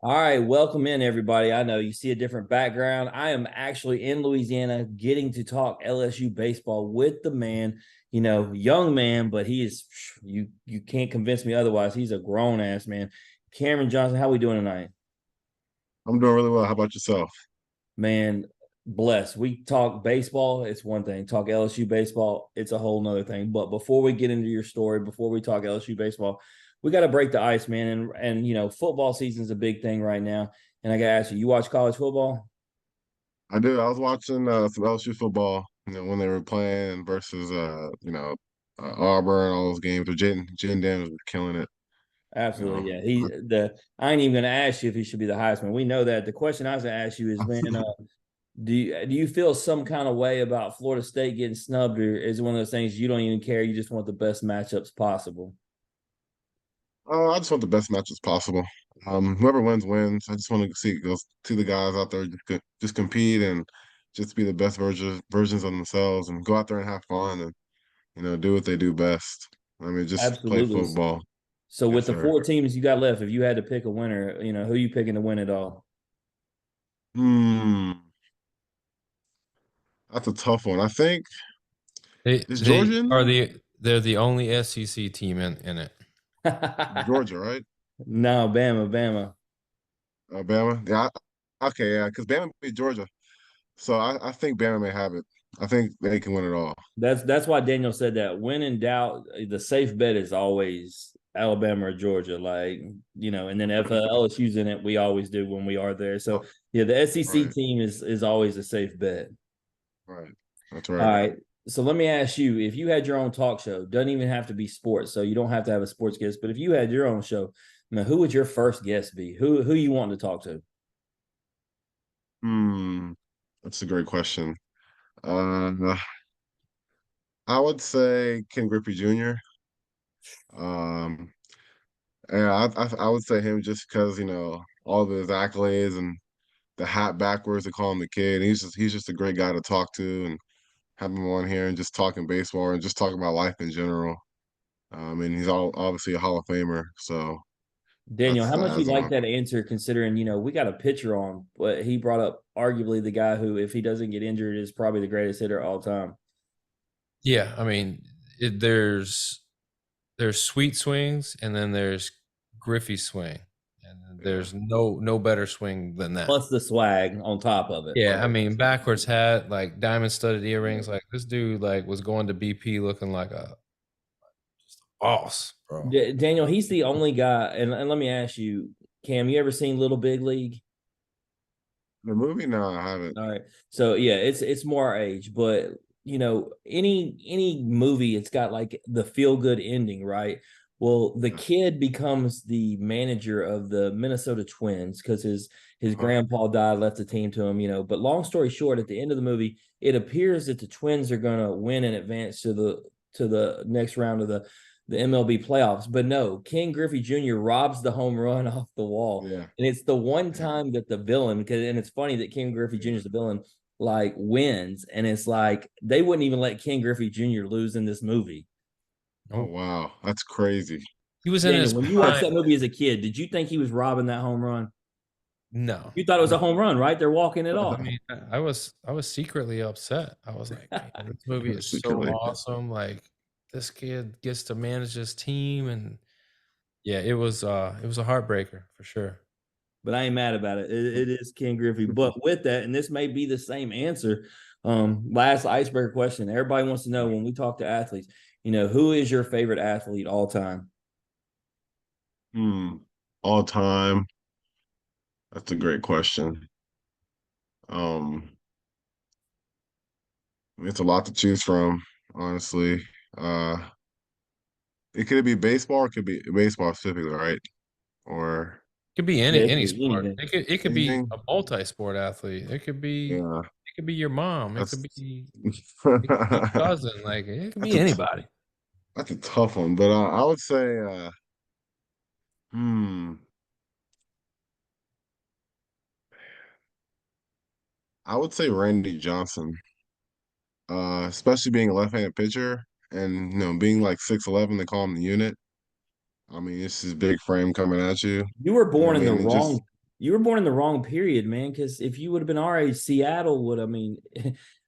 All right, welcome in everybody. I know you see a different background. I am actually in Louisiana getting to talk LSU baseball with the man, young man, but he is you can't convince me otherwise. He's a grown ass man. Cameron Johnson, how we doing tonight? I'm doing really well. How about yourself? Man, bless. We talk baseball, it's one thing. Talk LSU baseball, it's a whole nother thing. But before we get into your story, before we talk LSU baseball, we got to break the ice, man. And football season is a big thing right now. And I got to ask you, you watch college football? I do. I was watching some LSU football, when they were playing versus Auburn, all those games. But Jaden Daniels was killing it. You Absolutely, know, yeah. I ain't even gonna ask you if he should be the Heisman. We know that. The question I was gonna ask you is, man, do you feel some kind of way about Florida State getting snubbed, or is it one of those things you don't even care? You just want the best matchups possible? I just want the best matches possible. Whoever wins wins. I just want to see the guys out there just compete and just be the best versions of themselves and go out there and have fun and do what they do best. I mean, just play Absolutely. football. So with Yes, the sir. four teams you got left, if you had to pick a winner, who you picking to win it all? Hmm, that's a tough one. I think They is they Georgia in are there? they're the only SEC team in it. Georgia, right? No, Bama, Bama. Alabama. Yeah. Okay. Yeah. Because Bama beat Georgia, so I think Bama may have it. I think they can win it all. That's why Daniel said that. When in doubt, the safe bet is always Alabama or Georgia. And then if LSU's in it, we always do when we are there. So Oh, yeah, the SEC right. team is always a safe bet. Right. That's All right. right. So let me ask you, if you had your own talk show, doesn't even have to be sports, so you don't have to have a sports guest, but if you had your own show, man, who would your first guest be? Who you want to talk to? Hmm. That's a great question. Uh, I would say Ken Griffey Jr. Um, yeah, I would say him just because all of his accolades and the hat backwards they call him the kid. He's just a great guy to talk to and have him on here and just talking baseball and just talking about life in general. And he's obviously a Hall of Famer, so Daniel, how much you that's like on. that answer considering, we got a pitcher on, but he brought up arguably the guy who, if he doesn't get injured, is probably the greatest hitter of all time. Yeah, I mean, there's sweet swings and then there's Griffey swing, and Yeah, there's no better swing than that. Plus the swag on top of it. Yeah, I mean, backwards hat, like diamond studded earrings, like this dude like was going to BP looking like a just a boss, bro. Daniel, he's the only guy, and let me ask you, Cam, you ever seen Little Big League? the movie. No, I haven't. All right. So yeah, it's more our age, but any movie, it's got like the feel good ending, right? Well, the Yeah. kid becomes the manager of the Minnesota Twins because his Uh-huh. grandpa died, left the team to him. But long story short, at the end of the movie, it appears that the Twins are gonna win and advance to the next round of the MLB playoffs. But no, King Griffey Jr. robs the home run off the wall. Yeah, And it's the one yeah, time that the villain, and it's funny that King Griffey Jr. yeah. is the villain, like wins. And it's like they wouldn't even let King Griffey Jr. lose in this movie. Oh Nope. wow, that's crazy. He was in Daniel, his when you watched prime. that movie as a kid, did you think he was robbing that home run? No, You thought it was a no. home run, right? They're walking it I off. mean, I was secretly upset. I was like, man, this movie is so Secretly. awesome. Like this kid gets to manage his team, and yeah, it was a heartbreaker for sure. But I ain't mad about it. It is King Griffey. But with that, and this may be the same answer. Last icebreaker question. Everybody wants to know when we talk to athletes, who is your favorite athlete all time? Hmm. All time. That's a great question. Um, it's a lot to choose from, honestly. Uh, it could be baseball, or it could be baseball specifically, right? Or It could be Yeah, it could any be sport. anything. It could be anything. a multi-sport athlete. Yeah, It could be your mom. that's It could be your cousin. Like it could that's be anybody. that's a tough one. But I would say, hmm, I would say Randy Johnson. Especially being a left-handed pitcher and being like 6'11", they call him the unit. I mean, it's his big frame coming at you. You were You know born what in I the mean? And just wrong. you were born in the wrong period, man. Because if you would have been our age, Seattle would. I mean,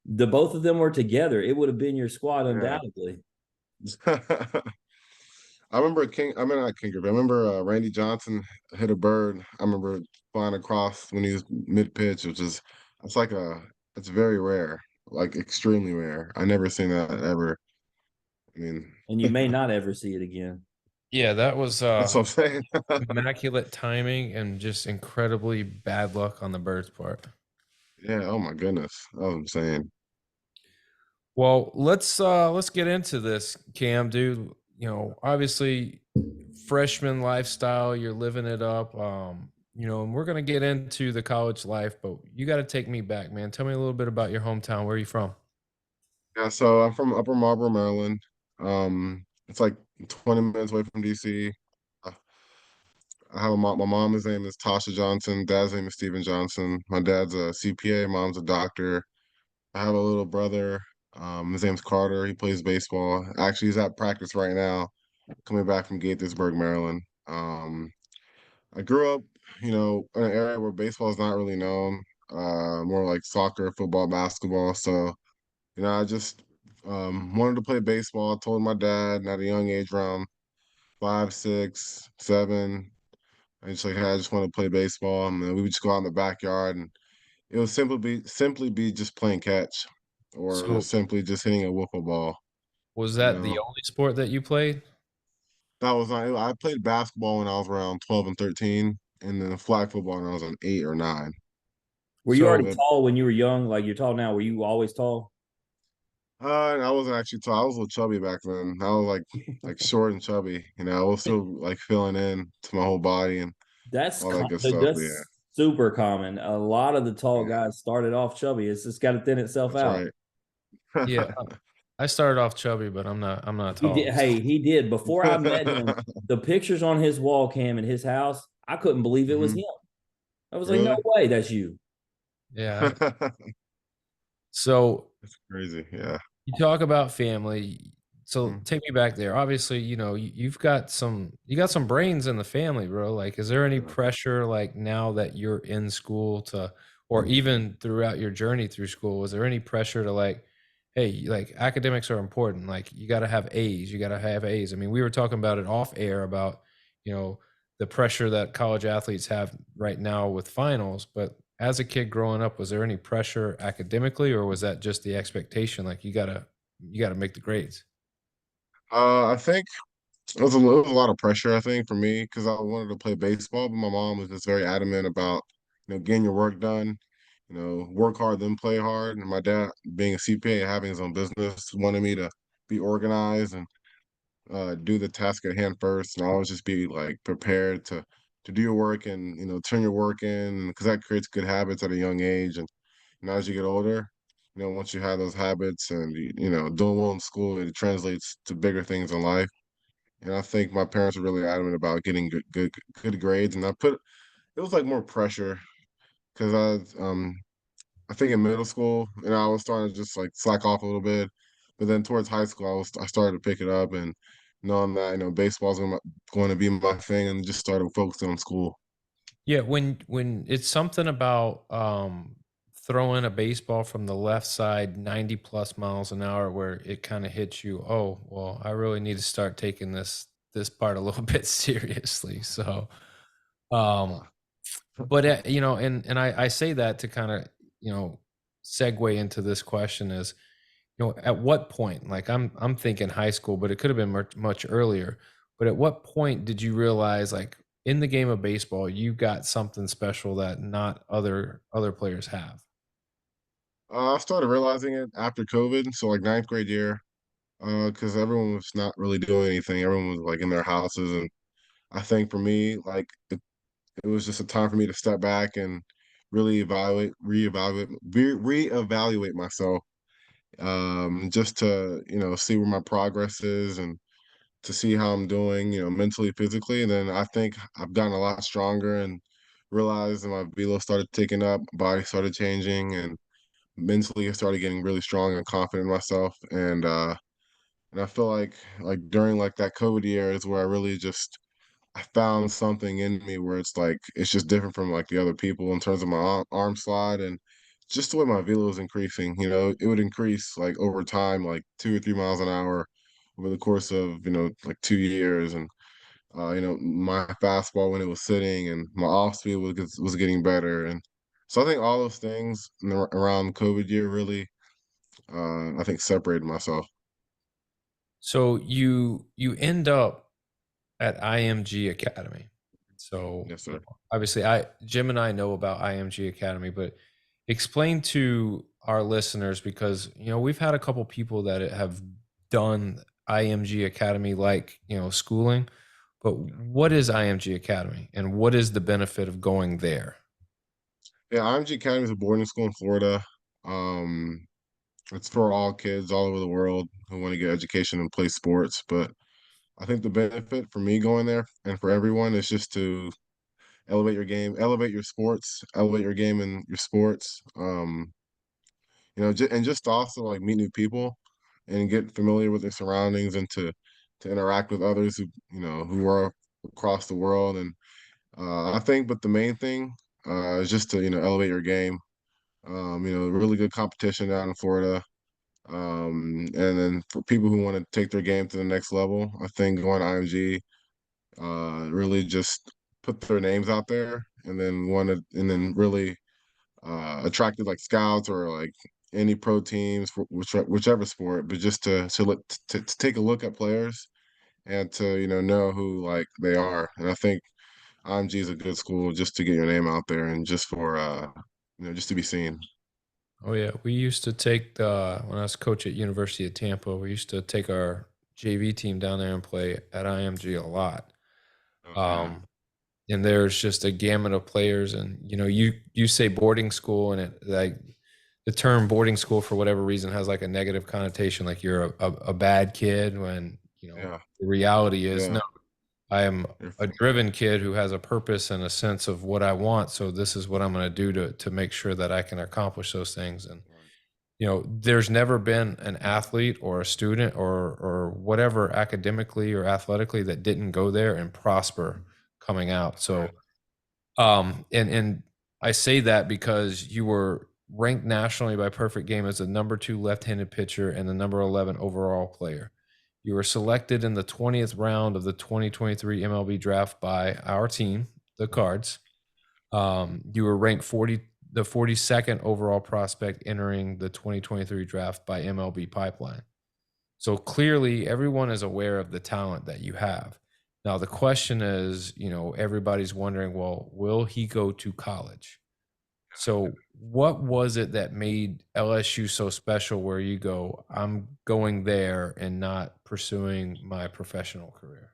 the both of them were together. It would have been your squad Yeah. undoubtedly. I remember I mean not King Griffey. I remember Randy Johnson hit a bird. I remember flying across when he was mid pitch, which is it's like it's very rare, like extremely rare. I never seen that ever. I mean, And you may not ever see it again. Yeah, that was that's what I'm saying. immaculate timing and just incredibly bad luck on the Birds' part. Yeah, oh my goodness. That's what I'm saying. Well, let's get into this, Cam, dude. You know, obviously freshman lifestyle, you're living it up. You know, and we're gonna get into the college life, but you gotta take me back, man. Tell me a little bit about your hometown. Where are you from? Yeah, so I'm from Upper Marlboro, Maryland. It's like 20 minutes away from DC. Uh, I have a mom. My mom's name is Tasha Johnson. Dad's name is Stephen Johnson. My dad's a CPA. Mom's a doctor. I have a little brother. His name's Carter. He plays baseball. Actually, he's at practice right now, coming back from Gaithersburg, Maryland. I grew up, in an area where baseball is not really known. More like soccer, football, basketball. So, I just wanted to play baseball. I told my dad at a young age, around 5, 6, 7. I just like, hey, I just want to play baseball. And then we would just go out in the backyard, and it would simply be just playing catch, or So simply just hitting a wiffle ball. was You that the know, only sport that you played? that was I played basketball when I was around 12 and 13, and then flag football when I was on 8 or 9. Were you already But tall when you were young? Like you're tall now? Were you always tall? I wasn't actually tall. I was a little chubby back then. I was like short and chubby. I was still like filling in to my whole body and all that good stuff. But yeah, That's super common. A lot of the tall yeah, guys started off chubby. It's just got to thin itself that's out. right. Yeah, I started off chubby, but I'm not He did. tall. Hey, he did. Before I met him, the pictures on his wall cam in his house, I couldn't believe it was Hmm. him. I was like, no Really? way, that's you. Yeah. So That's crazy. Yeah. you talk about family. So Mhm. take me back there. Obviously, you know, you got some brains in the family, bro. Like, is there any Yeah. pressure like now that you're in school to, or even throughout your journey through school, was there any pressure to like, hey, like academics are important. Like you got to have A's, you got to have A's. I mean, we were talking about it off air about, you know, the pressure that college athletes have right now with finals, but as a kid growing up, was there any pressure academically, or was that just the expectation? Like you gotta make the grades. I think it was a lot of pressure, I think, for me because I wanted to play baseball, but my mom was just very adamant about, getting your work done, work hard, then play hard. And my dad, being a CPA and having his own business, wanted me to be organized and do the task at hand first, and always just be like prepared to do your work and turn your work in because that creates good habits at a young age. And as you get older, once you have those habits and doing well in school, it translates to bigger things in life. And I think my parents were really adamant about getting good grades, and it was like more pressure because I think in middle school, I was starting to just like slack off a little bit, but then towards high school, I started to pick it up and knowing that baseball's going to be my thing, and just started focusing on school. Yeah, when it's something about throwing a baseball from the left side 90 plus miles an hour where it kind of hits you, oh, well, I really need to start taking this part a little bit seriously. So um Uh, but you know, and I say that to kind of, you know, segue into this question is, you know, at what point, like I'm thinking high school, but it could have been much earlier. But at what point did you realize, like in the game of baseball, you got something special that not other players have? I started realizing it after COVID, so like ninth grade year, because everyone was not really doing anything. Everyone was like in their houses, and I think for me, like it was just a time for me to step back and really reevaluate myself, just to see where my progress is and to see how I'm doing, mentally, physically. And then I think I've gotten a lot stronger and realized that my velo started ticking up, body started changing, and mentally I started getting really strong and confident in myself. And I feel like during like that COVID year is where I really just I found something in me where it's like it's just different from like the other people in terms of my arm slide and just the way my velo is increasing. You know, it would increase like over time, like 2 or 3 miles an hour over the course of like 2 years, and my fastball when it was sitting and my off speed was getting better, and so I think all those things around COVID year really, I think separated myself. So you end up at IMG Academy. So, Yes, sir. obviously Jim and I know about IMG Academy, but explain to our listeners, because we've had a couple people that have done IMG Academy, like, schooling, but what is IMG Academy and what is the benefit of going there? Yeah, IMG Academy is a boarding school in Florida. Um, it's for all kids all over the world who want to get education and play sports. But I think the benefit for me going there and for everyone is just to elevate your game, elevate your sports, elevate your game and your sports. And just to also like meet new people and get familiar with their surroundings and to interact with others who are across the world. And I think, but the main thing is just to elevate your game. Really good competition down in Florida. And then for people who want to take their game to the next level, I think going to IMG really just put their names out there, and then really attracted like scouts or like any pro teams for whichever sport, but just to take a look at players and to know who like they are. And I think IMG is a good school just to get your name out there and just for just to be seen. Oh yeah, we used to take the when I was coach at University of Tampa, we used to take our JV team down there and play at IMG a lot. Okay. Um, and there's just a gamut of players, and you say boarding school, and it like the term boarding school for whatever reason has like a negative connotation, like you're a bad kid, when Yeah. the reality is Yeah. no, I am You're a driven kid who has a purpose and a sense of what I want, so this is what I'm going to do to make sure that I can accomplish those things. And there's never been an athlete or a student or whatever academically or athletically that didn't go there and prosper coming out. right. So, and I say that because you were ranked nationally by Perfect Game as the number 2 left-handed pitcher and the number 11 overall player. You were selected in the 20th round of the 2023 MLB draft by our team, the Cards. You were ranked the 42nd overall prospect entering the 2023 draft by MLB Pipeline. So clearly, everyone is aware of the talent that you have. Now, the question is, everybody's wondering, well, will he go to college? So, what was it that made LSU so special where you go, I'm going there and not pursuing my professional career?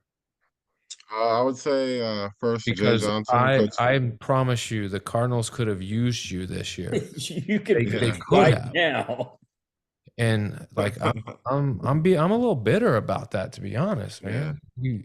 I would say first Jay Because Johnson, I coach. I promise you, the Cardinals could have used you this year. You could They Yeah. be could right have. now. And like I'm a little bitter about that, to be honest, Yeah. man. You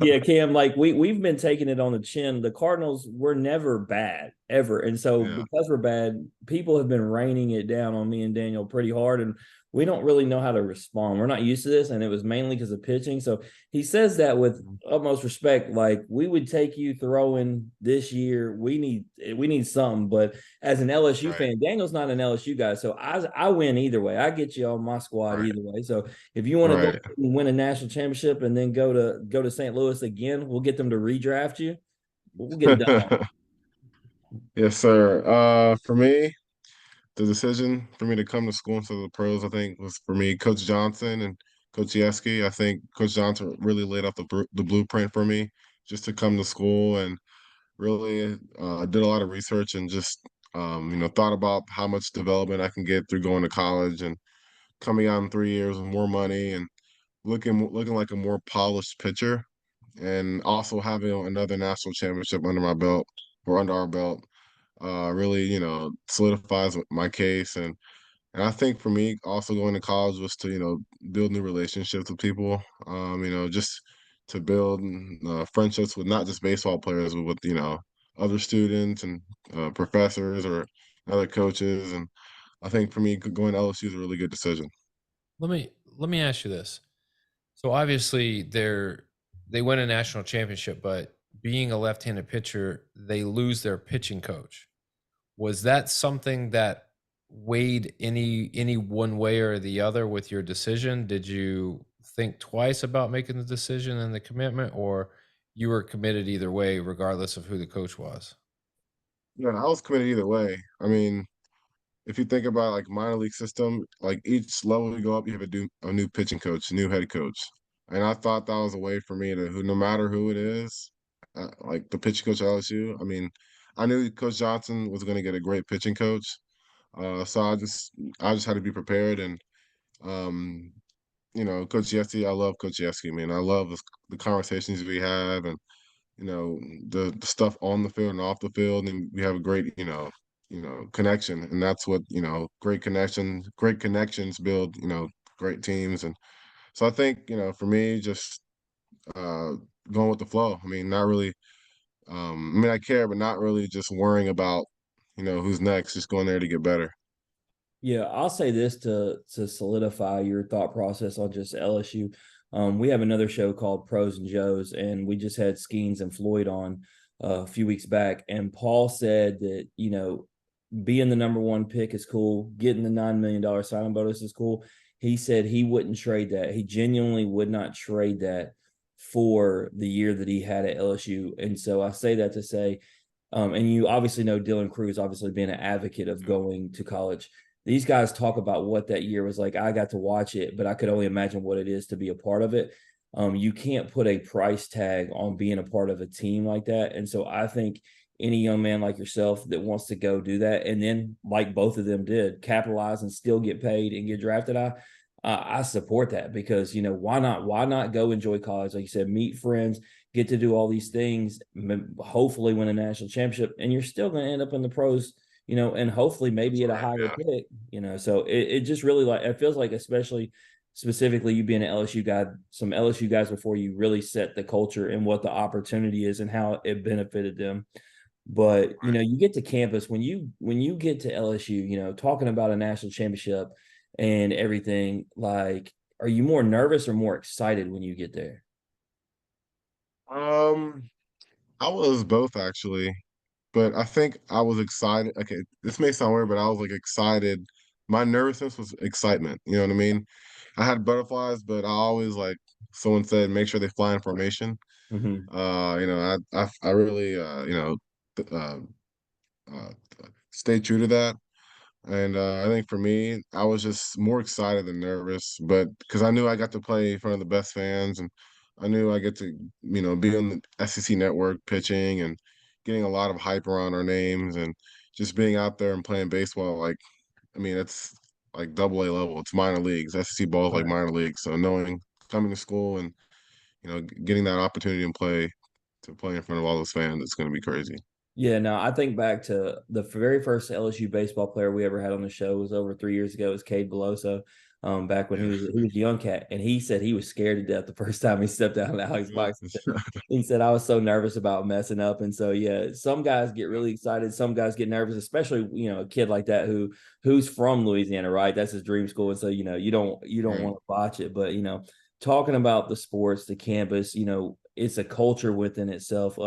Yeah, Cam, like we've been taking it on the chin. The Cardinals were never bad ever, and so Yeah. because we're bad, people have been raining it down on me and Daniel pretty hard, and we don't really know how to respond. We're not used to this, and it was mainly because of pitching. So he says that with utmost respect. Like, we would take you throwing this year. We need something, but as an LSU Right. fan, Daniel's not an LSU guy, so I win either way. I get you on my squad Right. either way. So if you want to go Right. and win a national championship and then go to St. Louis again, we'll get them to redraft you. We'll get it done. Yes, sir. For me, the decision for me to come to school instead of the pros, I think, was for me, Coach Johnson and Coach Yeski. I think Coach Johnson really laid out the blueprint for me just to come to school, and really did a lot of research and just thought about how much development I can get through going to college and coming out in 3 years with more money and looking like a more polished pitcher, and also having another national championship under my belt or under our belt really solidifies my case. And I think for me also going to college was to build new relationships with people, just to build friendships with not just baseball players but with other students and professors or other coaches. And I think for me going to LSU is a really good decision. let me ask you this. So obviously they win a national championship, but being a left-handed pitcher, they lose their pitching coach. Was that something that weighed any one way or the other with your decision? Did you think twice about making the decision and the commitment, or you were committed either way, regardless of who the coach was? Yeah, I was committed either way. I mean, if you think about like minor league system, like each level you go up, you have a new pitching coach, a new head coach, and I thought that was a way for me to who no matter who it is, like the pitching coach at LSU. I mean, I knew Coach Johnson was going to get a great pitching coach, so I just had to be prepared. And um, Coach Yeskie, I love Coach Yeskie, man. I love the conversations we have, and the stuff on the field and off the field, and we have a great connection, and that's what great connections build great teams. And so I think for me, just uh going with the flow. I mean, not really. I mean, I care, but not really just worrying about who's next. Just going there to get better. Yeah, I'll say this to solidify your thought process on just LSU. We have another show called Pros and Joes, and we just had Skeens and Floyd on a few weeks back, and Paul said that being the number one pick is cool, getting the $9 million signing bonus is cool. He said he wouldn't trade that. He genuinely would not trade that for the year that he had at LSU, and so I say that to say, and you obviously know Dylan Cruz, obviously being an advocate of going to college. These guys talk about what that year was like. I got to watch it, but I could only imagine what it is to be a part of it. You can't put a price tag on being a part of a team like that. And so I think any young man like yourself that wants to go do that, and then like both of them did, capitalize and still get paid and get drafted, I support that, because why not go enjoy college, like you said, meet friends, get to do all these things, hopefully win a national championship, and you're still going to end up in the pros, and hopefully maybe That's at a right. higher Yeah. pick, so it just really, like, it feels like, especially specifically you being an LSU guy, some LSU guys before you really set the culture and what the opportunity is and how it benefited them. But you get to campus, when you get to LSU, talking about a national championship and everything, like, are you more nervous or more excited when you get there? Um, I was both actually. But I think I was excited. Okay, this may sound weird, but I was like excited. My nervousness was excitement. You know what I mean? I had butterflies, but I always like someone said, make sure they fly in formation. Mm-hmm. I really th- uh, uh, stay true to that. And I think for me, I was just more excited than nervous, but because I knew I got to play in front of the best fans, and I knew I get to, be on the SEC network pitching and getting a lot of hype around our names, and just being out there and playing baseball. Like, I mean, it's like double A level. It's minor leagues. SEC ball is like Right. minor leagues. So knowing coming to school and, getting that opportunity to play in front of all those fans, it's going to be crazy. Yeah, no, I think back to the very first LSU baseball player we ever had on the show was over 3 years ago. It was Cade Beloso, back when he Yeah. was a young cat, and he said he was scared to death the first time he stepped out in Alex box. He said I was so nervous about messing up, and so yeah, some guys get really excited, some guys get nervous, especially a kid like that who's from Louisiana, right? That's his dream school, and so you don't Right. want to botch it, but talking about the sports, the campus, it's a culture within itself.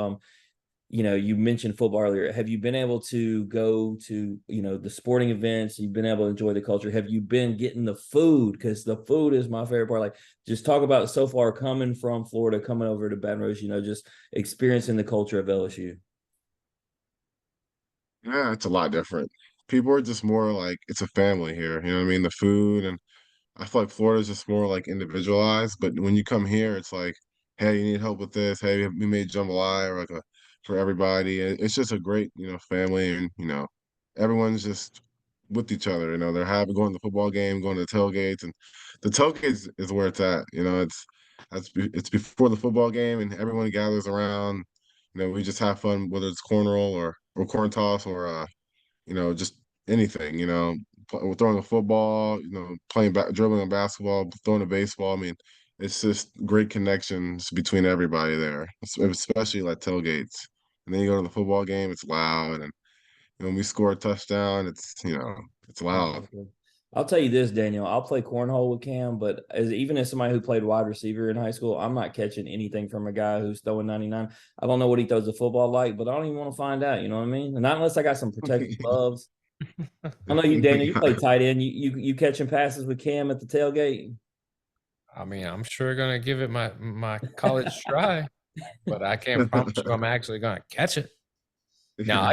You mentioned football earlier. Have you been able to go to, the sporting events? You've been able to enjoy the culture. Have you been getting the food? Because the food is my favorite part. Like, just talk about so far coming from Florida, coming over to Baton Rouge, just experiencing the culture of LSU. Yeah, it's a lot different. People are just more like it's a family here. You know what I mean? The food, and I feel like Florida's just more like individualized. But when you come here, it's like, hey, you need help with this. Hey, we made jambalaya or like a for everybody. It's just a great, family, and everyone's just with each other. They're happy going to the football game, going to the tailgates, and the tailgates is where it's at. It's before the football game, and everyone gathers around. We just have fun, whether it's cornhole or corn toss or just anything, throwing a football, playing dribbling a basketball, throwing a baseball. I mean, it's just great connections between everybody there, especially like tailgates. And then you go to the football game, it's loud, and when we score a touchdown, it's loud. Exactly. I'll tell you this, Daniel. I'll play cornhole with Cam, but even as somebody who played wide receiver in high school, I'm not catching anything from a guy who's throwing 99. I don't know what he throws the football like, but I don't even want to find out. You know what I mean? And not unless I got some protective gloves. I know you, Daniel. You play tight end. You catching passes with Cam at the tailgate. I mean, I'm sure gonna give it my college try, but I can't promise you I'm actually gonna catch it. Now,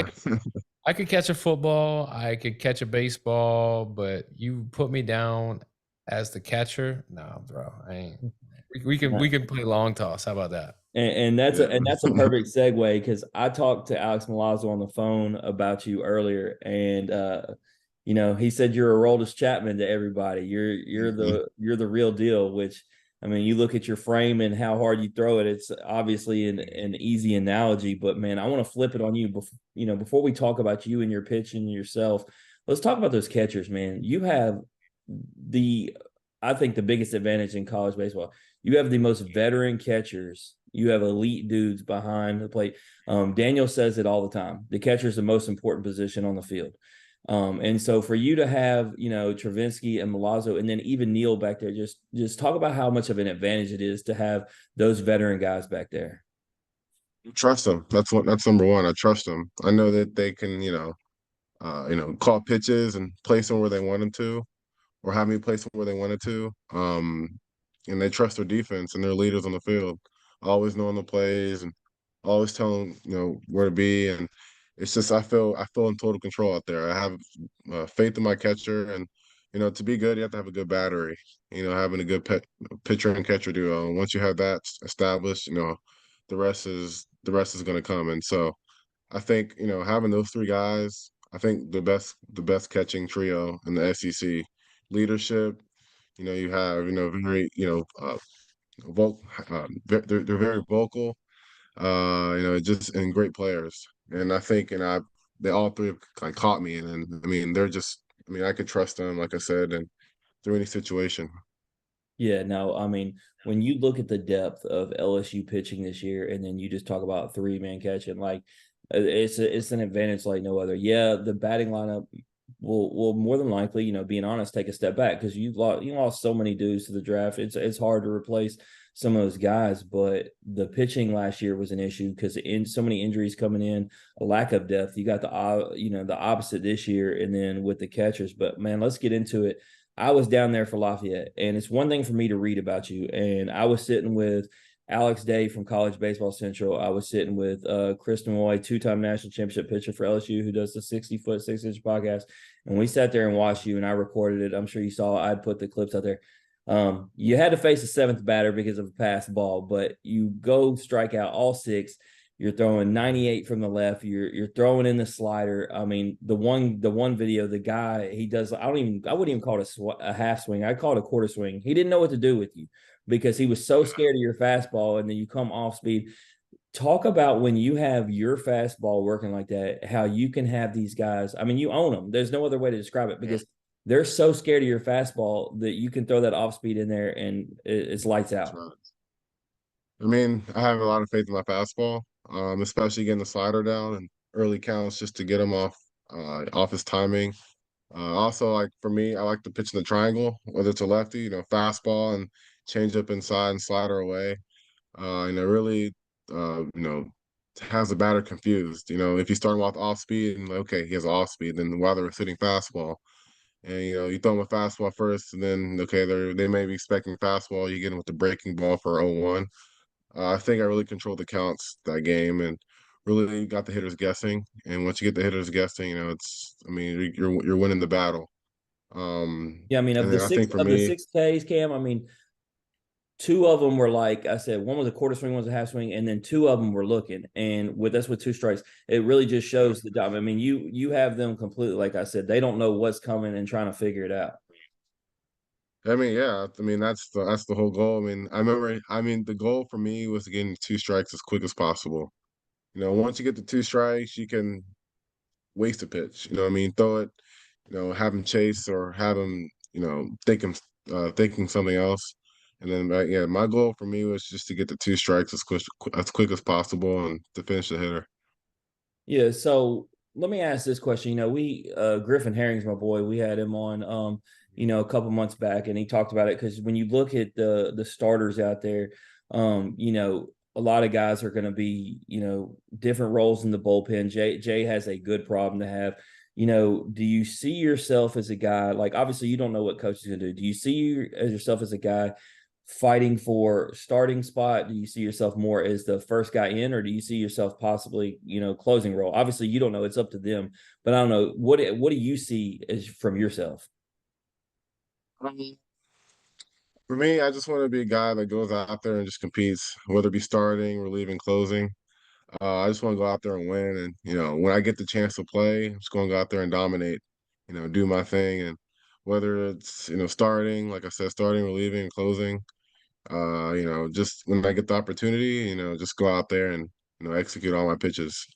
I could catch a football, I could catch a baseball, but you put me down as the catcher, no, bro. I ain't. We can play long toss. How about that? And that's a perfect segue because I talked to Alex Milazzo on the phone about you earlier, and you know, he said you're a Roldis Chapman to everybody. You're the real deal. Which, I mean, you look at your frame and how hard you throw it. It's obviously an easy analogy, but man, I want to flip it on you. Before we talk about you and your pitch and yourself, let's talk about those catchers, man. You have I think the biggest advantage in college baseball. You have the most veteran catchers. You have elite dudes behind the plate. Daniel says it all the time. The catcher is the most important position on the field. And so for you to have, Travinski and Milazzo, and then even Neil back there, just talk about how much of an advantage it is to have those veteran guys back there. Trust them. That's number one. I trust them. I know that they can, call pitches and place them where they want them to, or have me place them where they wanted to. And they trust their defense and their leaders on the field, always knowing the plays and always telling where to be. And it's just I feel in total control out there. I have faith in my catcher, and to be good, you have to have a good battery. Having a good pitcher and catcher duo. And once you have that established, the rest is going to come. And so I think having those three guys, I think the best catching trio in the SEC. Leadership, you have very they're very vocal, just and great players. And I think they all three have kind of caught me, and I mean they're just I could trust them, like I said, and through any situation. Yeah, no, I mean, when you look at the depth of LSU pitching this year, and then you just talk about three-man catching, like it's an advantage like no other. Yeah, the batting lineup will more than likely, being honest, take a step back because you lost so many dudes to the draft. It's hard to replace some of those guys, but the pitching last year was an issue because in so many injuries coming in, a lack of depth. You got the opposite this year, and then with the catchers. But man, let's get into it. I was down there for Lafayette, and it's one thing for me to read about you. And I was sitting with Alex Day from College Baseball Central. I was sitting with Chris Moy, two-time national championship pitcher for LSU, who does the 60-foot, 6-inch podcast. And we sat there and watched you, and I recorded it. I'm sure you saw I'd put the clips out there. You had to face a seventh batter because of a pass ball, but you go strike out all six. You're throwing 98 from the left. You're throwing in the slider. I mean, the one video, the guy, he does. I wouldn't even call it a half swing. I call it a quarter swing. He didn't know what to do with you because he was so scared of your fastball, and then you come off speed. Talk about when you have your fastball working like that, how you can have these guys. I mean, you own them. There's no other way to describe it because they're so scared of your fastball that you can throw that off speed in there and it's lights out. Right. I mean, I have a lot of faith in my fastball, especially getting the slider down and early counts just to get him off his timing. Also, like for me, I like to pitch in the triangle, whether it's a lefty, fastball and change up inside and slider away. Really, has the batter confused. If you start him off speed and okay, he has off speed, then while they're sitting fastball, and you throw him a fastball first, and then okay, they may be expecting fastball. You get him with the breaking ball for 0-1. I think I really controlled the counts that game and really got the hitters guessing. And once you get the hitters guessing, you're winning the battle. Yeah, I mean, of the six Ks, Cam, I mean, two of them were like I said, one was a quarter swing, one was a half swing, and then two of them were looking. And that's with two strikes. It really just shows the job. I mean, you have them completely, like I said, they don't know what's coming and trying to figure it out. I mean, yeah, that's the whole goal. The goal for me was getting two strikes as quick as possible. Once you get the two strikes, you can waste a pitch. Throw it, have him chase or have him, thinking something else. And then, yeah, my goal for me was just to get the two strikes as quick as possible and to finish the hitter. Yeah. So let me ask this question. We Griffin Herring's my boy. We had him on. a couple months back, and he talked about it because when you look at the starters out there, a lot of guys are going to be, different roles in the bullpen. Jay has a good problem to have. Do you see yourself as a guy, like, obviously you don't know what coach is going to do. Do you see yourself as a guy fighting for starting spot? Do you see yourself more as the first guy in, or do you see yourself possibly, closing role? Obviously you don't know, it's up to them, but I don't know. What do you see as from yourself? For me, I just want to be a guy that goes out there and just competes, whether it be starting, relieving, closing. I just want to go out there and win. And, when I get the chance to play, I'm just going to go out there and dominate, do my thing. And whether it's, starting, like I said, starting, relieving, closing, just when I get the opportunity, just go out there and, execute all my pitches.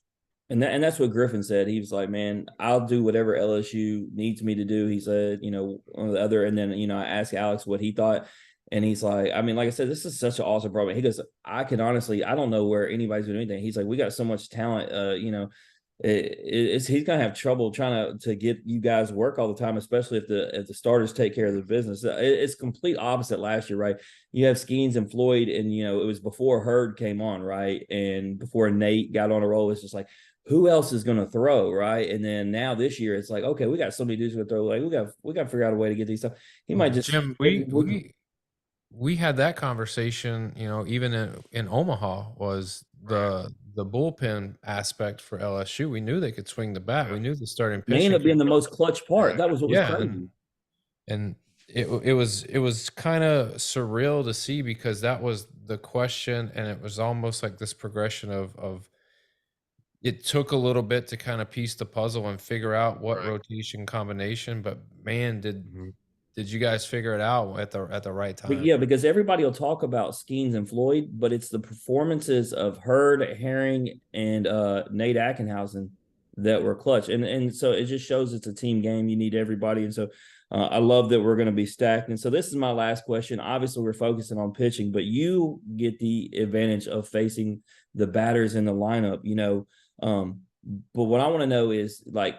And that's what Griffin said. He was like, "Man, I'll do whatever LSU needs me to do." He said, one of the other, and then I asked Alex what he thought, and he's like, "I mean, like I said, this is such an awesome program." He goes, "I can honestly, I don't know where anybody's doing anything." He's like, "We got so much talent, he's gonna have trouble trying to get you guys work all the time, especially if the starters take care of the business." It's complete opposite last year, right? You have Skeens and Floyd, and it was before Hurd came on, right, and before Nate got on a roll. It's just like, who else is going to throw, right? And then now this year, it's like, okay, we got so many dudes going to throw. Like, we got to figure out a way to get these stuff. He might just Jim. We had that conversation, even in Omaha, was the bullpen aspect for LSU. We knew they could swing the bat. We knew the starting pitching may end up being the most clutch part. Yeah. That was what was crazy. And it was kind of surreal to see, because that was the question, and it was almost like this progression of it took a little bit to kind of piece the puzzle and figure out what rotation combination, but man, did you guys figure it out at the right time? But yeah, because everybody will talk about Skeens and Floyd, but it's the performances of Hurd, Herring, and Nate Ackenhausen that were clutch. And so it just shows it's a team game. You need everybody. And so I love that we're going to be stacked. And so this is my last question. Obviously, we're focusing on pitching, but you get the advantage of facing the batters in the lineup, but what I want to know is, like,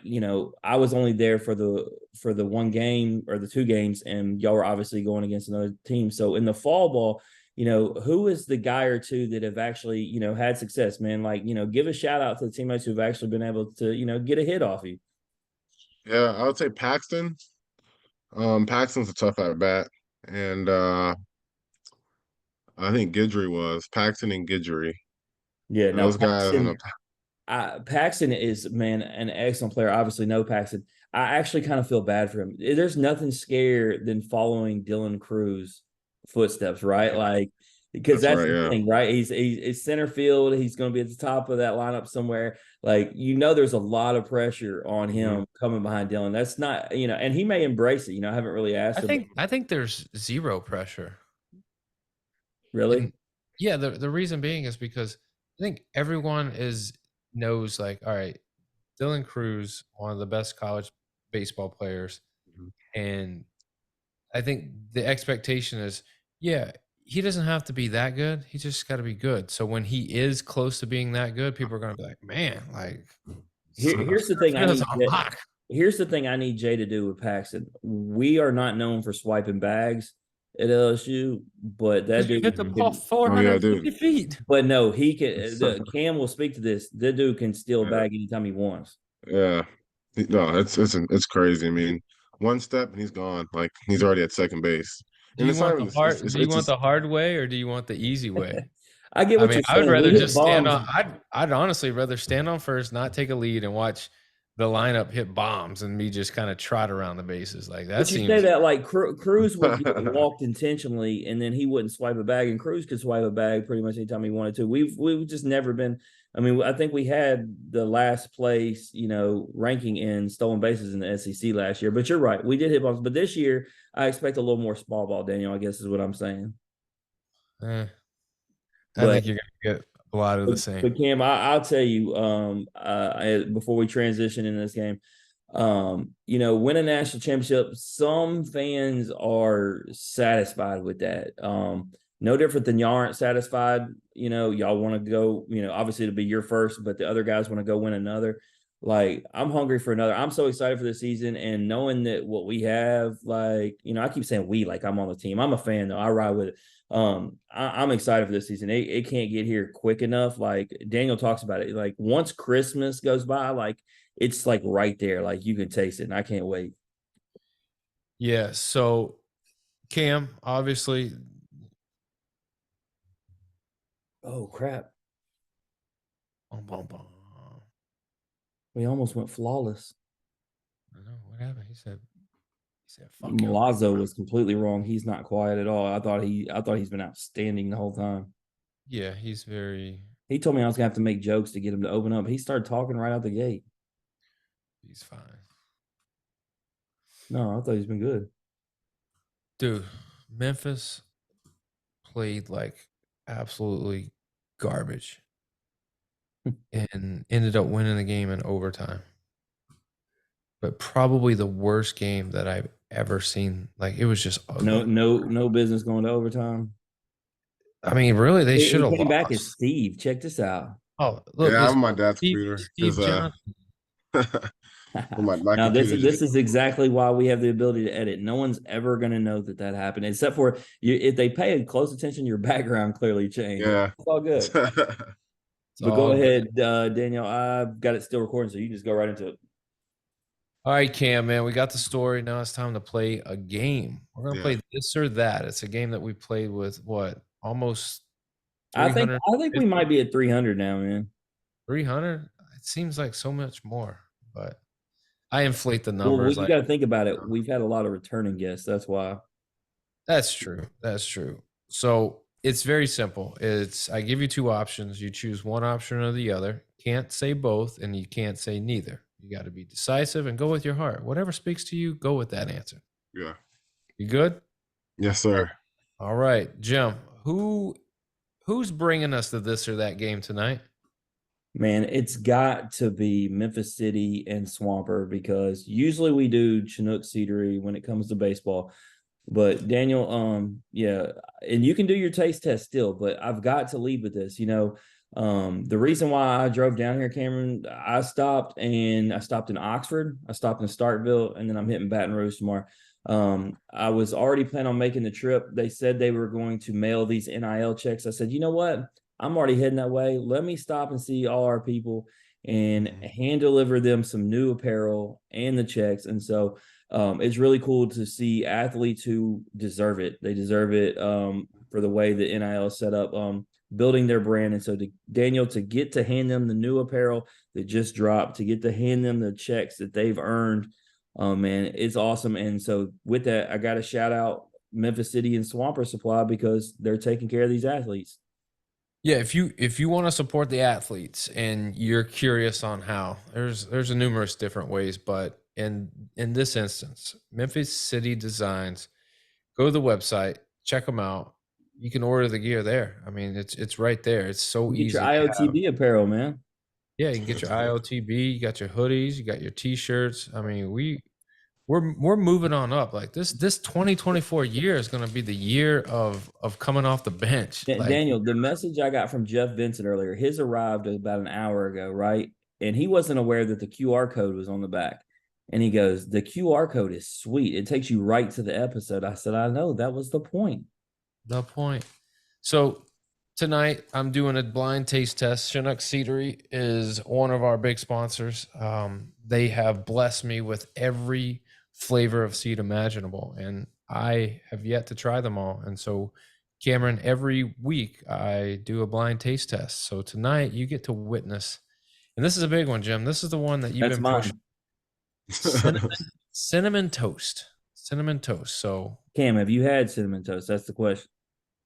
I was only there for the one game or the two games, and y'all were obviously going against another team. So in the fall ball, who is the guy or two that have actually, had success, man? Like, give a shout out to the teammates who've actually been able to, get a hit off you. Yeah, I would say Paxton. Paxton's a tough at bat. And I think Guidry was Paxton and Guidry. Yeah, now Those guys. Paxton is, man, an excellent player. Obviously, no Paxton. I actually kind of feel bad for him. There's nothing scarier than following Dylan Cruz footsteps, right? Like, because that's the thing, right? He's center field. He's going to be at the top of that lineup somewhere. Like, there's a lot of pressure on him coming behind Dylan. That's not, and he may embrace it. I haven't really asked him. I think there's zero pressure. Really? And yeah, the reason being is because I think everyone knows, like, all right, Dylan Cruz, one of the best college baseball players, and I think the expectation is, yeah, he doesn't have to be that good. He just got to be good. So when he is close to being that good, people are going to be like, man, like, here's the thing. Here's the thing I need Jay to do with Paxton. We are not known for swiping bags at LSU, but that dude hit the ball 450 feet. But no, he can. Cam will speak to this. That dude can steal a bag anytime he wants. Yeah, no, it's crazy. I mean, one step and he's gone. Like, he's already at second base. Do you want the hard way, or do you want the easy way? I get what you're saying. I would rather just stand on. I'd honestly rather stand on first, not take a lead, and watch the lineup hit bombs and me just kind of trot around the bases like that. But you say that, like, Cruz would get walked intentionally, and then he wouldn't swipe a bag, and Cruz could swipe a bag pretty much anytime he wanted to. We've just never been. I mean, I think we had the last place, ranking in stolen bases in the SEC last year. But you're right, we did hit bombs. But this year, I expect a little more small ball, Daniel, I guess is what I'm saying. I think you're gonna get a lot of the same. But Cam, I'll tell you, before we transition in this game, win a national championship, some fans are satisfied with that. No different than y'all aren't satisfied. Y'all want to go, obviously it'll be your first, but the other guys want to go win another. Like, I'm hungry for another. I'm so excited for this season, and knowing that what we have, like, I keep saying we, like I'm on the team. I'm a fan though. I ride with it. I'm excited for this season. It can't get here quick enough. Like Daniel talks about it. Like once Christmas goes by, like it's like right there. Like you can taste it, and I can't wait. Yeah. So Cam, obviously, Oh crap! bum, bum, bum. We almost went flawless. I know what happened. He said, "Fuck you." Milazzo was completely wrong. He's not quiet at all. I thought he's been outstanding the whole time. Yeah, he's very. He told me I was gonna have to make jokes to get him to open up. He started talking right out the gate. He's fine, No, I thought he's been good. dude. Memphis played like absolutely garbage and ended up winning the game in overtime. But probably the worst game that I've ever seen. Like it was just ugly. No business going to overtime. I mean, really, they should He have came back as lost. Steve. Check this out. Oh, look, Yeah, it's I'm on my dad's Steve, computer Steve because Johnson. on my Now this computer this just is exactly why we have the ability to edit. No one's ever going to know that happened, except for you. If they pay close attention, your background clearly changed. yeah. It's all good. It's But go all good. ahead, Daniel. I've got it still recording, so you just go right into it. All right, Cam, man, we got the story. Now it's time to play a game. We're gonna Yeah. play this or that. It's a game that we played with what almost I think 300, we might be at 300 now, man. 300. It seems like so much more, but I inflate the Well, numbers. you Like got to think about it. We've had a lot of returning guests. That's why. that's true. That's true. So it's very simple. It's I give you two options. You choose one option or the other. Can't say both, and you can't say neither. You got to be decisive and go with your heart. Whatever speaks to you, go with that answer. Yeah. You good? Yes, sir. All right, Jim. Who's bringing us to this or that game tonight? Man, it's got to be Memphis City and Swamper because usually we do Chinook Cedary when it comes to baseball. But Daniel, yeah, and you can do your taste test still, but I've got to lead with this. The reason why I drove down here, Cameron, I stopped in Oxford, I stopped in Starkville, and then I'm hitting Baton Rouge tomorrow. I was already planning on making the trip. They said they were going to mail these NIL checks. I said, you know what? I'm already heading that way. Let me stop and see all our people and hand deliver them some new apparel and the checks. And so it's really cool to see athletes who deserve it. They deserve it for the way the NIL is set up, building their brand. And so Daniel, to get to hand them the new apparel that just dropped, to get to hand them the checks that they've earned, man, it's awesome. And so with that, I got to shout out Memphis City and Swamper Supply because they're taking care of these athletes. Yeah, if you want to support the athletes and you're curious on how, there's a numerous different ways, but in this instance, Memphis City Designs, go to the website, check them out. You can order the gear there. I mean, it's right there. It's so Get easy. your IOTB apparel, man. Yeah, you can get your IOTB, you got your hoodies, you got your t-shirts. I mean, we're moving on up. Like this 2024 year is going to be the year of coming off the bench. Like, Daniel, the message I got from Jeff Vincent earlier, his arrived about an hour ago, right? And he wasn't aware that the QR code was on the back. And he goes, the QR code is sweet. It takes you right to the episode. I said, I know, that was the point. the point. So tonight I'm doing a blind taste test. Chinook Cedary is one of our big sponsors. They have blessed me with every flavor of seed imaginable, and I have yet to try them all. And so, Cameron, every week I do a blind taste test. So tonight you get to witness, and this is a big one, Jim. This is the one that you've That's been mine. pushing. Cinnamon toast. Cinnamon toast. So Cam, have you had cinnamon toast? That's the question.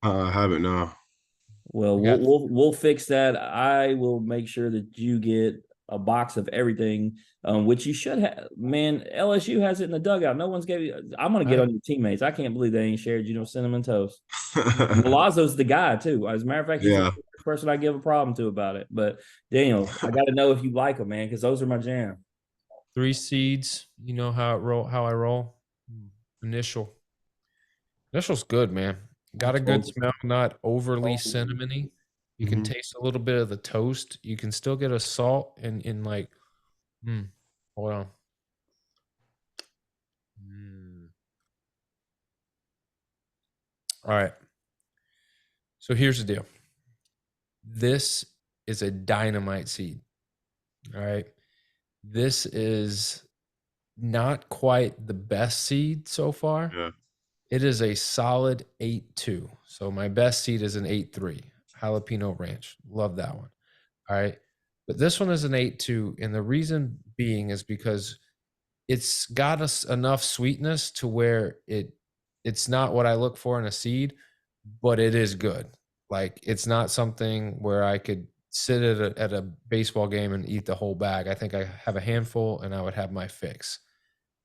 I haven't now. Well, We got- we'll fix that. I will make sure that you get a box of everything, which you should have. Man, LSU has it in the dugout. No one's gave you. I'm gonna get on your teammates. I can't believe they ain't shared cinnamon toast. Milazzo's the guy too. As a matter of fact, he's Yeah. the first person I give a problem to about it. But Daniel, I got to know if you like them, man, because those are my jam. 3 seeds. You know how I roll. Initial's good, man. Got a good smell, not overly cinnamony. You can Mhm. taste a little bit of the toast. You can still get a salt and like Hold on. Mm. All right. So here's the deal. This is a dynamite seed. All right. This is not quite the best seed so far. Yeah. It is a solid 8-2. So my best seed is an 8-3. Jalapeno Ranch. Love that one. All right. But this one is an 8-2. And the reason being is because it's got us enough sweetness to where it's not what I look for in a seed, but it is good. Like it's not something where I could sit at a baseball game and eat the whole bag. I think I have a handful and I would have my fix.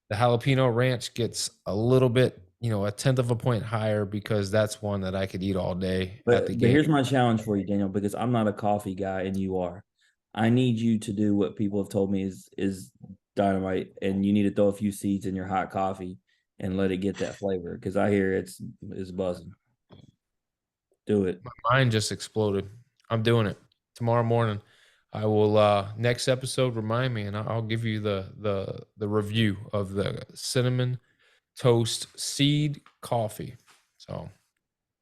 The Jalapeno Ranch gets a little bit, a tenth of a point higher because that's one that I could eat all day at the But game. here's my challenge for you, Daniel, because I'm not a coffee guy and you are. I need you to do what people have told me is dynamite, and you need to throw a few seeds in your hot coffee and let it get that flavor, because I hear it's buzzing. Do it. My mind just exploded. I'm doing it tomorrow morning. I will next episode remind me, and I'll give you the review of the cinnamon toast seed coffee. So,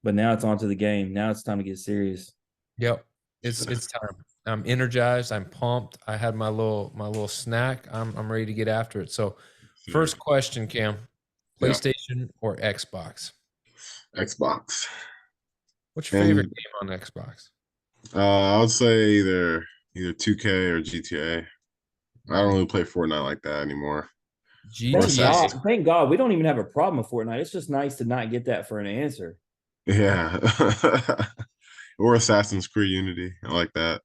But now it's on to the game. Now it's time to get serious. yep, it's time. I'm energized. I'm pumped. I had my little snack. I'm ready to get after it. So, first question, Cam: Yeah. PlayStation or Xbox? Xbox. What's your favorite game on Xbox? I would say either 2K or GTA. I don't really play Fortnite like that anymore. GTA. Thank God we don't even have a problem with Fortnite. It's just nice to not get that for an answer. Yeah. Or Assassin's Creed Unity. I like that.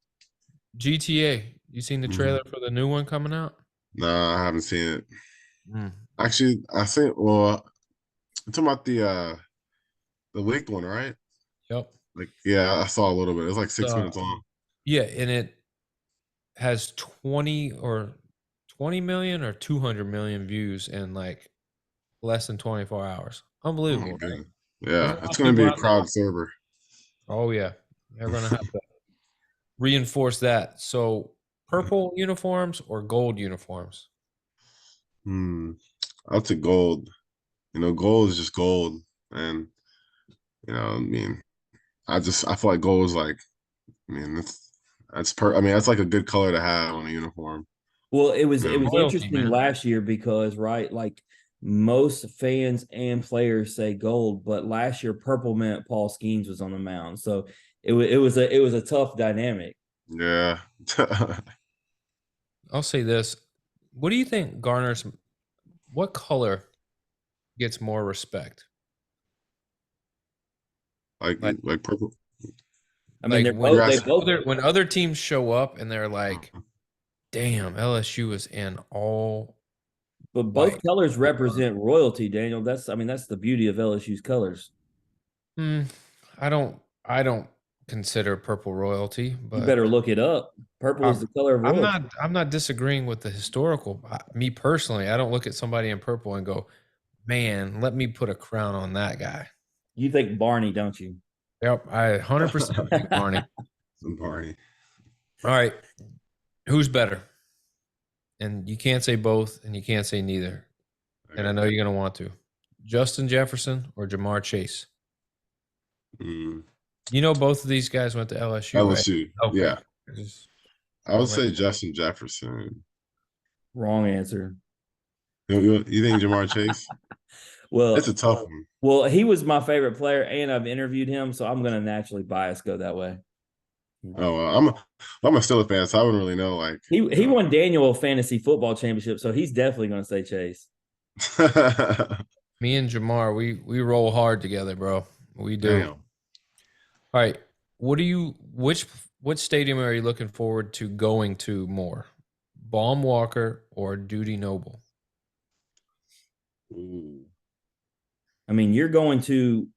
GTA. You seen the trailer for the new one coming out? No, I haven't seen it. Mm. Actually, I think I'm talking about the leaked one, right? Yep. Like, yeah, I saw a little bit. It's like 6 minutes long. Yeah, and it has 20 million or 200 million views in like less than 24 hours. Oh Unbelievable. my Right? God. Yeah, There's it's a lot going of to be a people out there. crowd server. Oh yeah, they're gonna have to reinforce that. So, purple uniforms or gold uniforms? I'll take gold. Gold is just gold, and I mean, I feel like gold is like, I mean, that's like a good color to have on a uniform. Well, it was Royalty, interesting man. last year because, right, like most fans and players say gold, but last year purple meant Paul Skeens was on the mound, so it was a tough dynamic. Yeah. I'll say this: what do you think garners? What color gets more respect? like purple. I mean, Like when other teams show up and they're like, "Damn, LSU is in all." But both white. colors represent royalty, Daniel. That's the beauty of LSU's colors. I don't consider purple royalty, but You better look it up. Purple is the color of royalty. I'm not disagreeing with the historical. Me personally, I don't look at somebody in purple and go, "Man, let me put a crown on that guy." You think Barney, don't you? Yep, I 100% think Barney. Barney. All right, who's better? And you can't say both, and you can't say neither. And I know you're gonna want to. Justin Jefferson or Jamar Chase? Both of these guys went to LSU. LSU, right? Okay. Yeah. I would say Justin Jefferson. Wrong answer. You think Jamar Chase? Well, it's a tough one. Well, he was my favorite player, and I've interviewed him, so I'm going to naturally bias go that way. Oh, I'm a Steelers fan, so I wouldn't really know. Like he won Daniel a fantasy football championship, so he's definitely going to say Chase. Me and Jamar, we roll hard together, bro. We do. Damn. All right. Which stadium are you looking forward to going to more? Baum Walker or Dudy Noble? Ooh. I mean, you're going to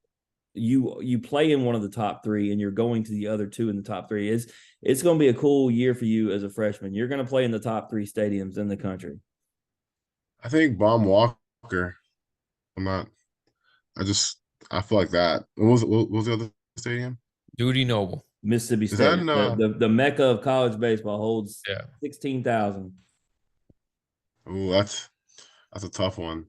you play in one of the top three, and you're going to the other two in the top three. It's going to be a cool year for you as a freshman. You're going to play in the top three stadiums in the country. I think Baum Walker. I feel like that. What was the other stadium? Dudy Noble. Mississippi State. The mecca of college baseball holds 16,000. Ooh, that's a tough one.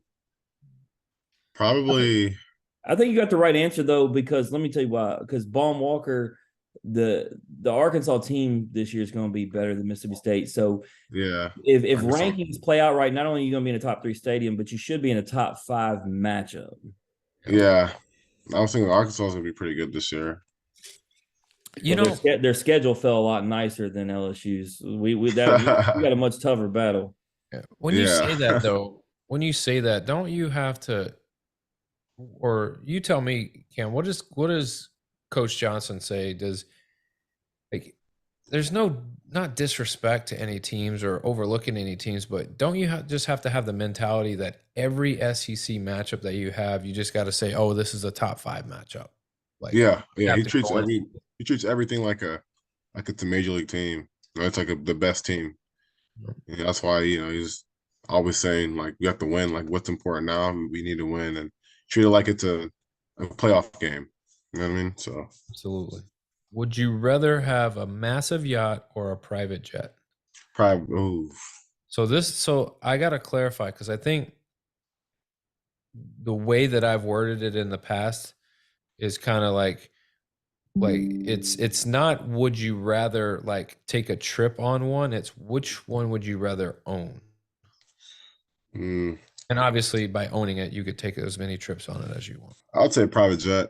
Probably, I think you got the right answer though, because let me tell you why. Because Baum Walker, the Arkansas team this year is going to be better than Mississippi State. So yeah. if Arkansas. rankings play out right, not only are you going to be in a top 3 stadium, but you should be in a top 5 matchup. Yeah. I was thinking Arkansas is gonna be pretty good this year. You Well, know, their schedule fell a lot nicer than LSU's. We got a much tougher battle. when you say that Yeah. though, when you say that, don't you have to, or you tell me, Cam, what does Coach Johnson say? Does like there's not disrespect to any teams or overlooking any teams, but don't you just have to have the mentality that every SEC matchup that you have, you just got to say, oh, this is a top 5 matchup. Like Yeah. you Yeah. have He to treats go in. everything like it's a major league team. You know, it's like the best team. Yeah, that's why, he's always saying like we have to win. Like what's important now? We need to win and treat it like it's a playoff game. You know what I mean? So Absolutely. Would you rather have a massive yacht or a private jet? probably ooh. So I got to clarify because I think the way that I've worded it in the past is kind of like it's not would you rather like take a trip on one, it's which one would you rather own? Mm, And obviously by owning it, you could take as many trips on it as you want. I would say private jet.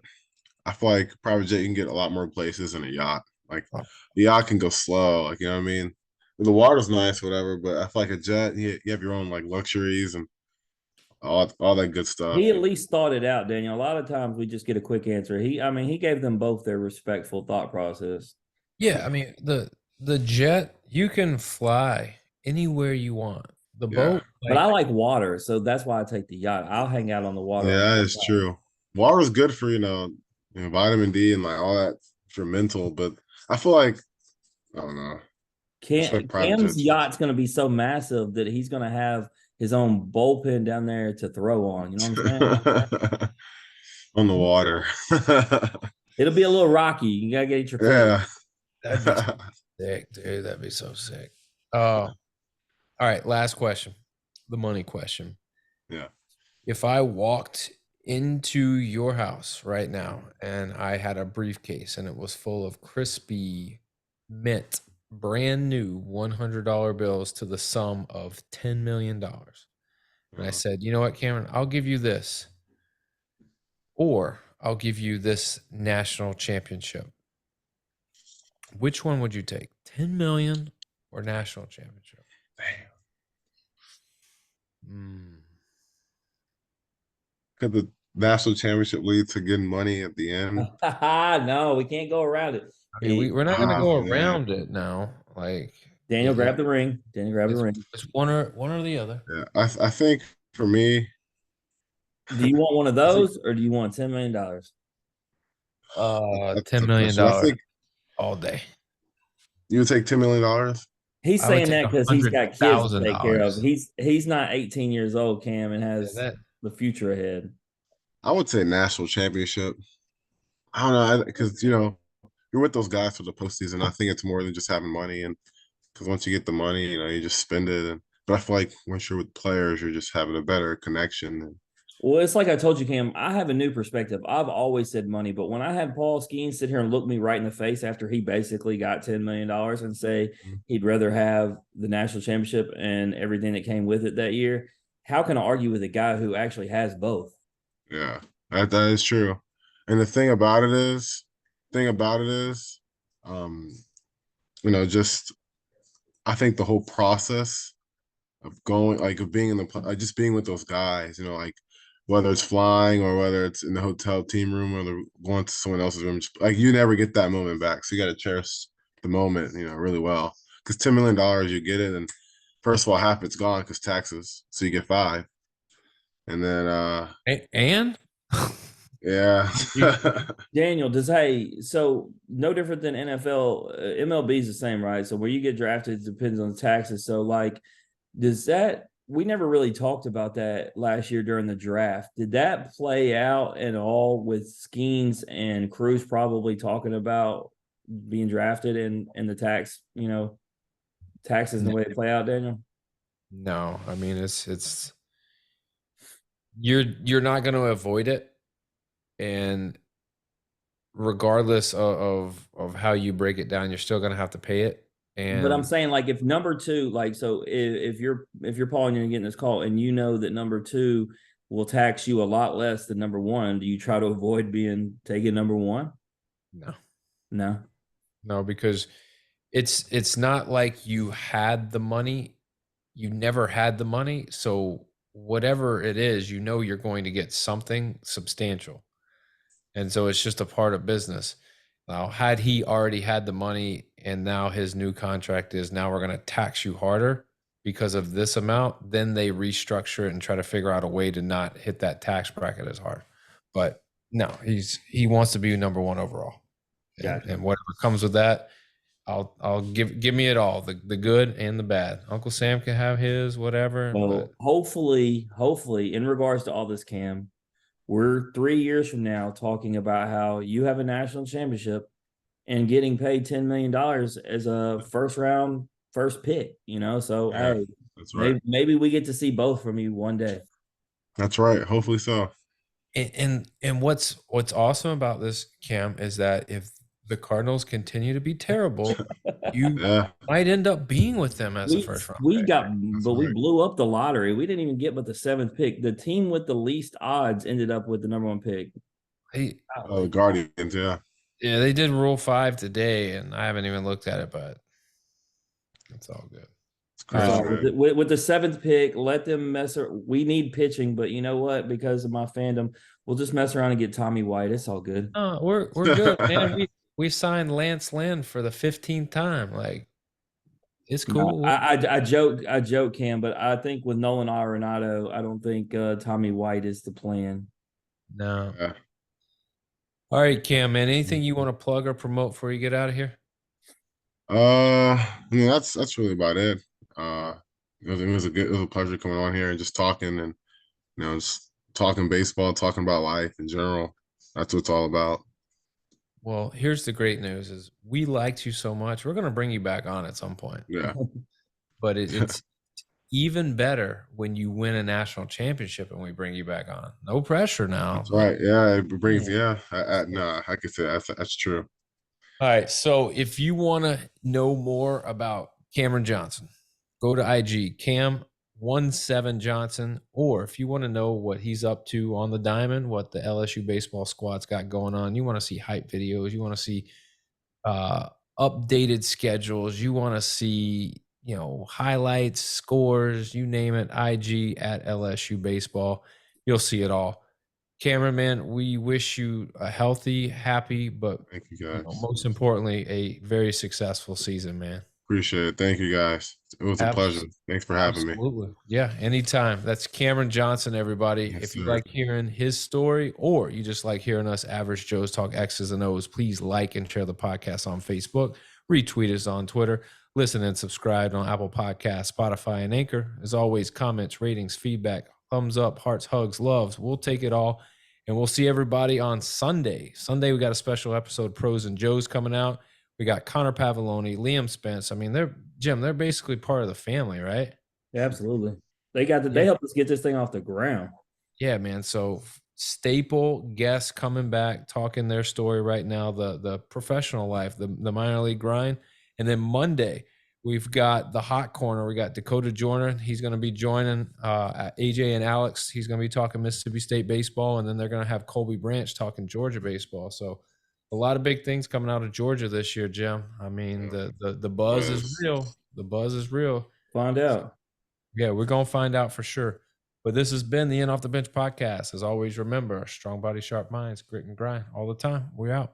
I feel like private jet you can get a lot more places than a yacht. Like Oh, the yacht can go slow, like you know what I mean? The water's nice, whatever, but I feel like a jet, you have your own like luxuries and all that good stuff. He at least thought it out, Daniel. A lot of times we just get a quick answer. He gave them both their respectful thought process. yeah, I mean the jet you can fly anywhere you want. The Yeah. boat, But like I like water, so that's why I take the yacht. I'll hang out on the water on Yeah, both it's sides. true. Water's good for, vitamin D and like all that for mental, but I feel like I don't know. Respect private Cam's jets. yacht's going to be so massive that he's going to have his own bullpen down there to throw on. You know what I'm saying? On the water. It'll be a little rocky. You got to get your footing. Yeah. that'd be sick, dude. That'd be so sick. All right, last question. The money question. Yeah. If I walked into your house right now and I had a briefcase and it was full of crispy mint, brand new $100 bills to the sum of $10 million. And I said, you know what, Cameron, I'll give you this, or I'll give you this national championship. Which one would you take? 10 million or national championship? Mm. Could the national championship lead to getting money at the end? No, we can't go around it. I mean, we're not going to Oh go man. around it now. Like, Daniel, grab the ring. Daniel, grab the it's, ring. it's one or the other. Yeah. I think for me, Do you want one of I think those or do you want $10 million? that's $10 a million question. I think all day. you would take $10 million. He's I would saying take that because he's got kids to take care of. $100,000. He's not 18 years old, Cam, and Yeah, has the future ahead. I would say national championship. I don't know because you're with those guys for the postseason. I think it's more than just having money, and because once you get the money, you just spend it. But I feel like once you're with players, you're just having a better connection. Well, it's like I told you, Cam, I have a new perspective. I've always said money, but when I had Paul Skeens sit here and look me right in the face after he basically got $10 million and say he'd rather have the national championship and everything that came with it that year, how can I argue with a guy who actually has both? Yeah, that is true. And the thing about it is, um, just I think the whole process of going, like of being in just being with those guys, like whether it's flying or whether it's in the hotel team room or going to someone else's room, like you never get that moment back. So you got to cherish the moment, really well. Because $10 million, you get it, and first of all, half it's gone because taxes, so you get 5, and then And yeah. Daniel, so no different than NFL, MLB is the same, right? So where you get drafted depends on the taxes. So like, we never really talked about that last year during the draft. Did that play out at all with Skeens and Cruz probably talking about being drafted and the taxes and the way it play out, Daniel? No, I mean it's you're not going to avoid it, and regardless of how you break it down, you're still going to have to pay it. But I'm And saying, like, if number two, like, so if you're Paul and you're getting this call and you know that number two will tax you a lot less than number one, do you try to avoid being taking number one? no, No. no, because it's not like you had the money, you never had the money. So whatever it is, you're going to get something substantial. And so it's just a part of business. Now, had he already had the money and now his new contract is now we're going to tax you harder because of this amount, then they restructure it and try to figure out a way to not hit that tax bracket as hard. But no, he wants to be number one overall. Gotcha. And whatever comes with that, I'll give me it all, the good and the bad. Uncle Sam can have his, whatever. Well, hopefully, in regards to all this, Cam, we're 3 years from now talking about how you have a national championship and getting paid $10 million as a first pick, So Yeah, hey, that's right. maybe we get to see both from you one day. That's right. Hopefully so. And what's awesome about this, Cam, is that if the Cardinals continue to be terrible, you Yeah, might end up being with them as a first round We pick. got, that's but we right. blew up the lottery. We didn't even get but the seventh pick. The team with the least odds ended up with the number one pick. Oh, the Guardians, yeah. Yeah, they did Rule 5 today, and I haven't even looked at it, but it's all good. It's crazy, So man. with the seventh pick, let them we need pitching, but you know what? Because of my fandom, we'll just mess around and get Tommy White. It's all good. We're good, man. We signed Lance Lynn for the 15th time. Like, it's No, cool. I joke, Cam, but I think with Nolan Arenado, I don't think Tommy White is the plan. No. Yeah. All right, Cam, man. Anything you want to plug or promote before you get out of here? I mean that's really about it. It was a pleasure coming on here and just talking and just talking baseball, talking about life in general. That's what it's all about. Well, here's the great news: is we liked you so much. We're going to bring you back on at some point. Yeah. But it's even better when you win a national championship and we bring you back on. No pressure now. That's right. Yeah, it brings. Yeah, I could say that's true. All right. So if you want to know more about Cameron Johnson, go to IG Cam17 Johnson, or if you want to know what he's up to on the diamond, what the LSU baseball squad's got going on, you want to see hype videos, you want to see updated schedules, you want to see highlights, scores, you name it. IG at LSU baseball, you'll see it all. Cameron, man, we wish you a healthy, happy, but Thank you guys. most importantly, a very successful season, man. Appreciate it. Thank you guys. It was a pleasure. Thanks for having me. Absolutely. Yeah, anytime. That's Cameron Johnson, everybody. Yes, if you sir. like hearing his story or you just like hearing us average Joes talk X's and O's, please like and share the podcast on Facebook, retweet us on Twitter, listen and subscribe on Apple Podcasts, Spotify, and Anchor. As always, comments, ratings, feedback, thumbs up, hearts, hugs, loves. We'll take it all. And we'll see everybody on Sunday. Sunday, we got a special episode, Pros and Joes, coming out. We got Connor Pavoloni, Liam Spence. I mean, they're basically part of the family, right? Yeah, absolutely. They helped us get this thing off the ground. Yeah, man. So staple guests coming back, talking their story right now, the professional life, the minor league grind. And then Monday, we've got the hot corner. We got Dakota Joyner. He's going to be joining AJ and Alex. He's going to be talking Mississippi State baseball. And then they're going to have Colby Branch talking Georgia baseball. So a lot of big things coming out of Georgia this year, Jim. I mean, the buzz is real. The buzz is real. Find out. Yeah, we're going to find out for sure. But this has been the In Off the Bench podcast. As always, remember, strong body, sharp minds, grit and grind all the time. We're out.